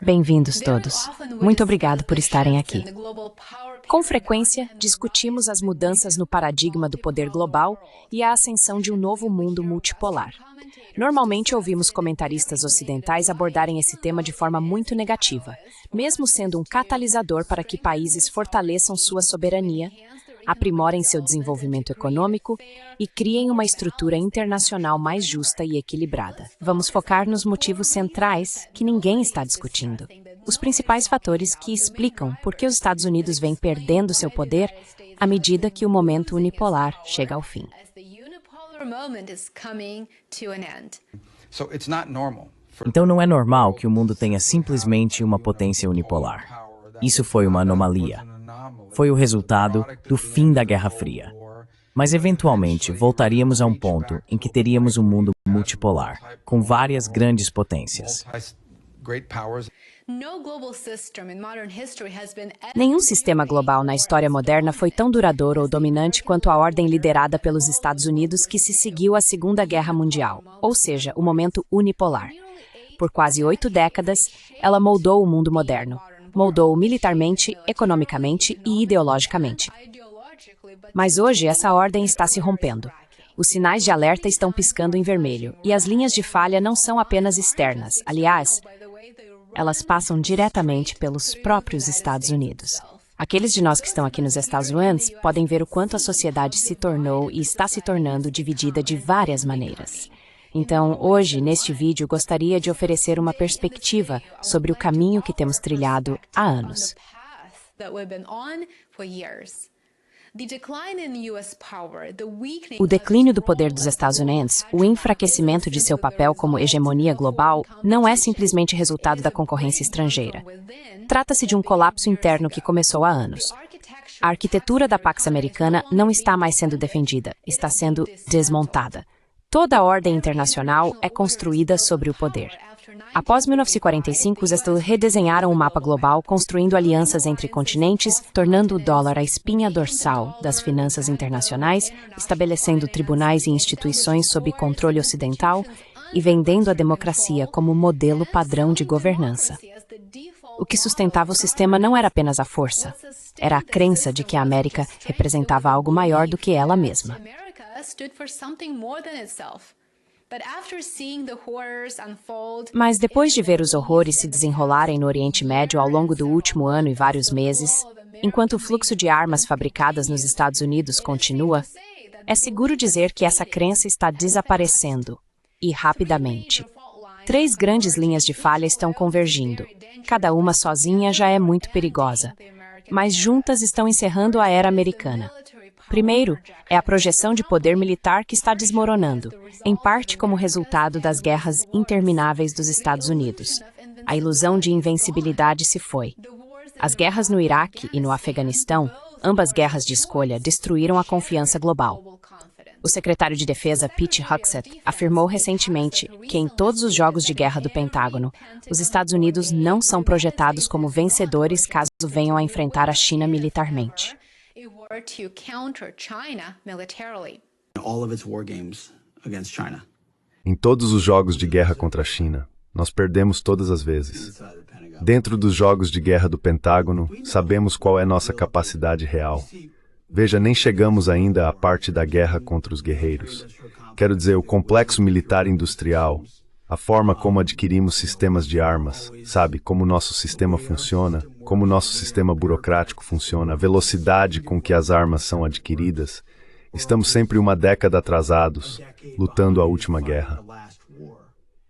Bem-vindos todos. Muito obrigado por estarem aqui. Com frequência, discutimos as mudanças no paradigma do poder global e a ascensão de um novo mundo multipolar. Normalmente ouvimos comentaristas ocidentais abordarem esse tema de forma muito negativa, mesmo sendo um catalisador para que países fortaleçam sua soberania, aprimorem seu desenvolvimento econômico e criem uma estrutura internacional mais justa e equilibrada. Vamos focar nos motivos centrais que ninguém está discutindo. Os principais fatores que explicam por que os Estados Unidos vêm perdendo seu poder à medida que o momento unipolar chega ao fim. Então não é normal que o mundo tenha simplesmente uma potência unipolar. Isso foi uma anomalia. Foi o resultado do fim da Guerra Fria. Mas eventualmente voltaríamos a um ponto em que teríamos um mundo multipolar, com várias grandes potências. Nenhum sistema global na história moderna foi tão duradouro ou dominante quanto a ordem liderada pelos Estados Unidos que se seguiu à Segunda Guerra Mundial, ou seja, o momento unipolar. Por quase 8 décadas, ela moldou o mundo moderno. Moldou-o militarmente, economicamente e ideologicamente. Mas hoje essa ordem está se rompendo. Os sinais de alerta estão piscando em vermelho, e as linhas de falha não são apenas externas. Aliás, elas passam diretamente pelos próprios Estados Unidos. Aqueles de nós que estão aqui nos Estados Unidos podem ver o quanto a sociedade se tornou e está se tornando dividida de várias maneiras. Então, hoje, neste vídeo, gostaria de oferecer uma perspectiva sobre o caminho que temos trilhado há anos. O declínio do poder dos Estados Unidos, o enfraquecimento de seu papel como hegemonia global, não é simplesmente resultado da concorrência estrangeira. Trata-se de um colapso interno que começou há anos. A arquitetura da Pax Americana não está mais sendo defendida, está sendo desmontada. Toda a ordem internacional é construída sobre o poder. Após 1945, os estados redesenharam o mapa global, construindo alianças entre continentes, tornando o dólar a espinha dorsal das finanças internacionais, estabelecendo tribunais e instituições sob controle ocidental e vendendo a democracia como modelo padrão de governança. O que sustentava o sistema não era apenas a força, era a crença de que a América representava algo maior do que ela mesma. Mas depois de ver os horrores se desenrolarem no Oriente Médio ao longo do último ano e vários meses, enquanto o fluxo de armas fabricadas nos Estados Unidos continua, é seguro dizer que essa crença está desaparecendo, e rapidamente. 3 grandes linhas de falha estão convergindo. Cada uma sozinha já é muito perigosa, mas juntas estão encerrando a era americana. Primeiro, é a projeção de poder militar que está desmoronando, em parte como resultado das guerras intermináveis dos Estados Unidos. A ilusão de invencibilidade se foi. As guerras no Iraque e no Afeganistão, ambas guerras de escolha, destruíram a confiança global. O secretário de Defesa, Pete Hegseth, afirmou recentemente que em todos os jogos de guerra do Pentágono, os Estados Unidos não são projetados como vencedores caso venham a enfrentar a China militarmente. Em todos os jogos de guerra contra a China, nós perdemos todas as vezes. Dentro dos jogos de guerra do Pentágono, sabemos qual é nossa capacidade real. Veja, nem chegamos ainda à parte da guerra contra os guerreiros. Quero dizer, o complexo militar industrial, a forma como adquirimos sistemas de armas, sabe, como nosso sistema funciona, como nosso sistema burocrático funciona, a velocidade com que as armas são adquiridas. Estamos sempre uma década atrasados, lutando a última guerra.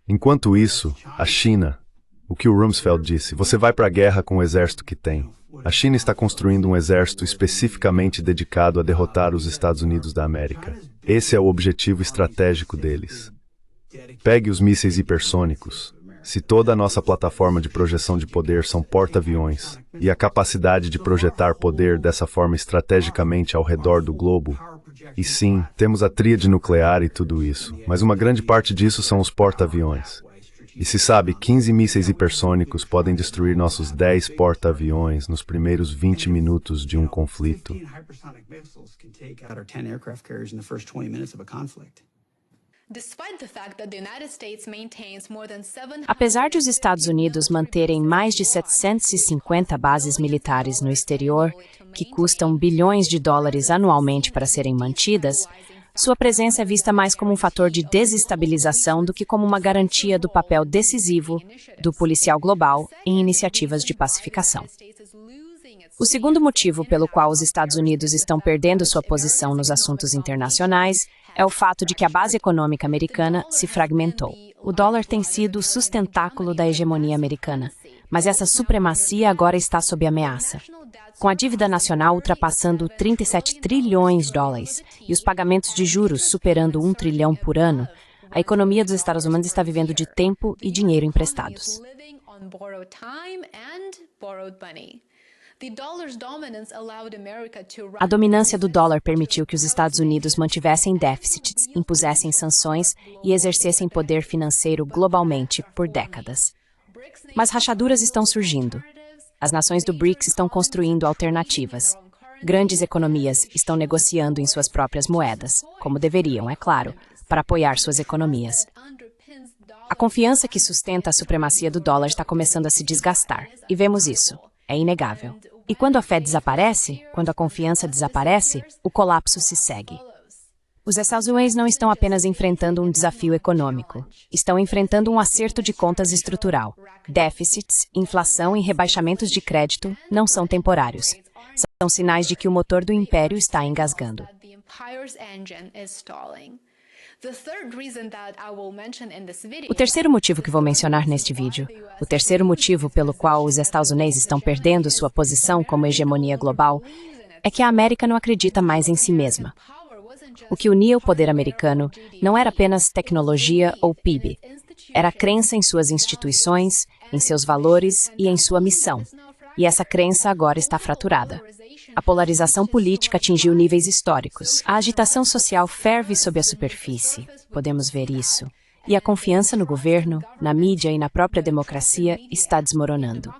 Enquanto isso, a China, o que o Rumsfeld disse, você vai para a guerra com o exército que tem. A China está construindo um exército especificamente dedicado a derrotar os Estados Unidos da América. Esse é o objetivo estratégico deles. Pegue os mísseis hipersônicos. Se toda a nossa plataforma de projeção de poder são porta-aviões, e a capacidade de projetar poder dessa forma estrategicamente ao redor do globo, e sim, temos a tríade nuclear e tudo isso, mas uma grande parte disso são os porta-aviões. E se sabe, 15 mísseis hipersônicos podem destruir nossos 10 porta-aviões nos primeiros 20 minutos de um conflito. Apesar de os Estados Unidos manterem mais de 750 bases militares no exterior, que custam bilhões de dólares anualmente para serem mantidas, sua presença é vista mais como um fator de desestabilização do que como uma garantia do papel decisivo do policial global em iniciativas de pacificação. O segundo motivo pelo qual os Estados Unidos estão perdendo sua posição nos assuntos internacionais é o fato de que a base econômica americana se fragmentou. O dólar tem sido o sustentáculo da hegemonia americana, mas essa supremacia agora está sob ameaça. Com a dívida nacional ultrapassando 37 trilhões de dólares e os pagamentos de juros superando 1 trilhão por ano, a economia dos Estados Unidos está vivendo de tempo e dinheiro emprestados. A dominância do dólar permitiu que os Estados Unidos mantivessem déficits, impusessem sanções e exercessem poder financeiro globalmente por décadas. Mas rachaduras estão surgindo. As nações do BRICS estão construindo alternativas. Grandes economias estão negociando em suas próprias moedas, como deveriam, é claro, para apoiar suas economias. A confiança que sustenta a supremacia do dólar está começando a se desgastar, e vemos isso. É inegável. E quando a fé desaparece, quando a confiança desaparece, o colapso se segue. Os Estados Unidos não estão apenas enfrentando um desafio econômico, estão enfrentando um acerto de contas estrutural. Déficits, inflação e rebaixamentos de crédito não são temporários. São sinais de que o motor do império está engasgando. O terceiro motivo que vou mencionar neste vídeo, o terceiro motivo pelo qual os Estados Unidos estão perdendo sua posição como hegemonia global, é que a América não acredita mais em si mesma. O que unia o poder americano não era apenas tecnologia ou PIB, era a crença em suas instituições, em seus valores e em sua missão. E essa crença agora está fraturada. A polarização política atingiu níveis históricos. A agitação social ferve sob a superfície. Podemos ver isso. E a confiança no governo, na mídia e na própria democracia está desmoronando.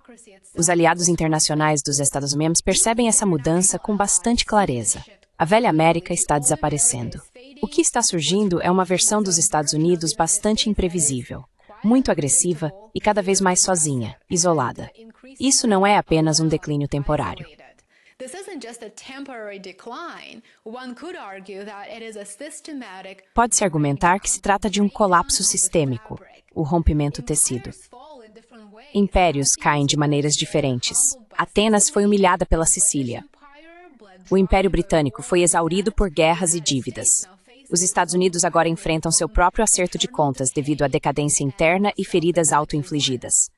Os aliados internacionais dos Estados Unidos percebem essa mudança com bastante clareza. A velha América está desaparecendo. O que está surgindo é uma versão dos Estados Unidos bastante imprevisível, muito agressiva e cada vez mais sozinha, isolada. Isso não é apenas um declínio temporário. Pode-se argumentar que se trata de um colapso sistêmico, o rompimento tecido. Impérios caem de maneiras diferentes. Atenas foi humilhada pela Sicília. O Império Britânico foi exaurido por guerras e dívidas. Os Estados Unidos agora enfrentam seu próprio acerto de contas devido à decadência interna e feridas auto-infligidas.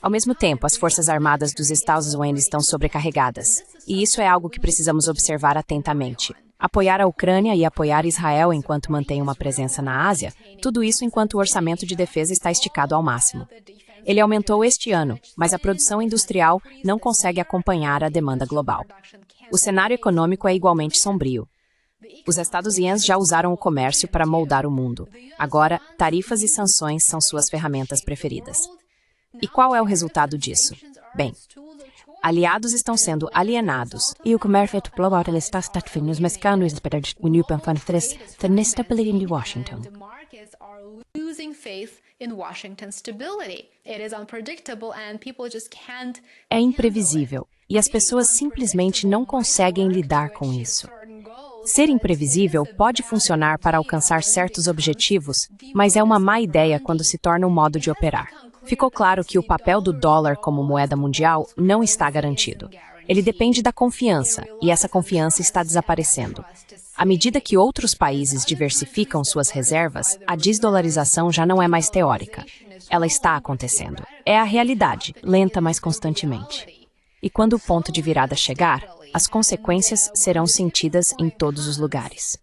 Ao mesmo tempo, as Forças Armadas dos Estados Unidos estão sobrecarregadas, e isso é algo que precisamos observar atentamente. Apoiar a Ucrânia e apoiar Israel enquanto mantém uma presença na Ásia, tudo isso enquanto o orçamento de defesa está esticado ao máximo. Ele aumentou este ano, mas a produção industrial não consegue acompanhar a demanda global. O cenário econômico é igualmente sombrio. Os Estados Unidos já usaram o comércio para moldar o mundo. Agora, tarifas e sanções são suas ferramentas preferidas. E qual é o resultado disso? Bem, aliados estão sendo alienados. E o comércio global está stagnando os mexicanos para o New Panfantres, the instability in Washington. É imprevisível, e as pessoas simplesmente não conseguem lidar com isso. Ser imprevisível pode funcionar para alcançar certos objetivos, mas é uma má ideia quando se torna um modo de operar. Ficou claro que o papel do dólar como moeda mundial não está garantido. Ele depende da confiança, e essa confiança está desaparecendo. À medida que outros países diversificam suas reservas, a desdolarização já não é mais teórica. Ela está acontecendo. É a realidade, lenta, mas constantemente. E quando o ponto de virada chegar, as consequências serão sentidas em todos os lugares.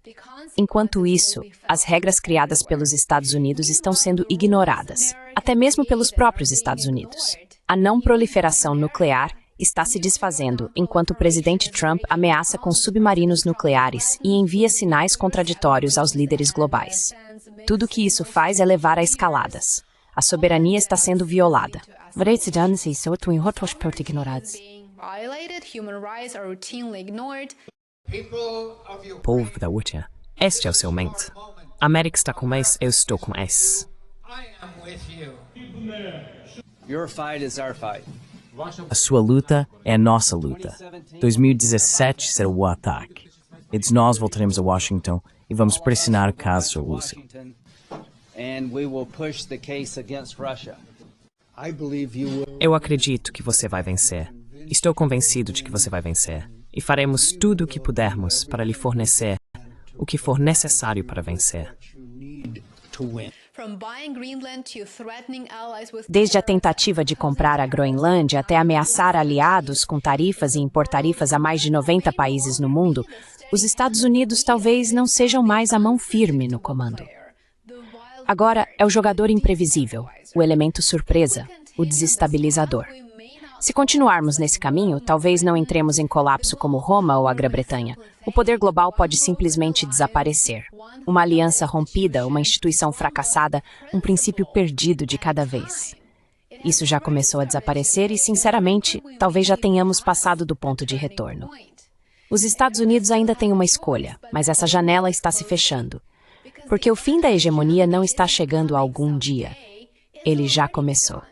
Enquanto isso, as regras criadas pelos Estados Unidos estão sendo ignoradas, até mesmo pelos próprios Estados Unidos. A não proliferação nuclear está se desfazendo enquanto o presidente Trump ameaça com submarinos nucleares e envia sinais contraditórios aos líderes globais. Tudo o que isso faz é levar a escaladas. A soberania está sendo violada. Povo da Útia, este é o seu momento. A América está com S, eu estou com S. Your fight is our fight. A sua luta é a nossa luta. 2017 será o ataque. E nós voltaremos a Washington e vamos pressionar o caso sobre Rússia. And we will push the case against Russia. I believe you will. Eu acredito que você vai vencer. Estou convencido de que você vai vencer. E faremos tudo o que pudermos para lhe fornecer o que for necessário para vencer. Desde a tentativa de comprar a Groenlândia até ameaçar aliados com tarifas e impor tarifas a mais de 90 países no mundo, os Estados Unidos talvez não sejam mais a mão firme no comando. Agora é o jogador imprevisível, o elemento surpresa, o desestabilizador. Se continuarmos nesse caminho, talvez não entremos em colapso como Roma ou a Grã-Bretanha. O poder global pode simplesmente desaparecer. Uma aliança rompida, uma instituição fracassada, um princípio perdido de cada vez. Isso já começou a desaparecer e, sinceramente, talvez já tenhamos passado do ponto de retorno. Os Estados Unidos ainda têm uma escolha, mas essa janela está se fechando. Porque o fim da hegemonia não está chegando a algum dia. Ele já começou.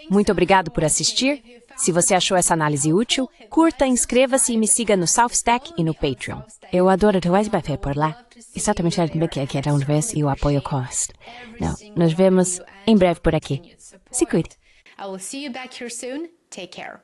Muito obrigado por assistir. Se você achou essa análise útil, curta, inscreva-se e me siga no Substack e no Patreon. Eu adoro o Weisbafé por lá. Exatamente que era uma vez e o apoio Cost. Não, nos vemos em breve por aqui. Se cuide. I will see you back here soon. Take care.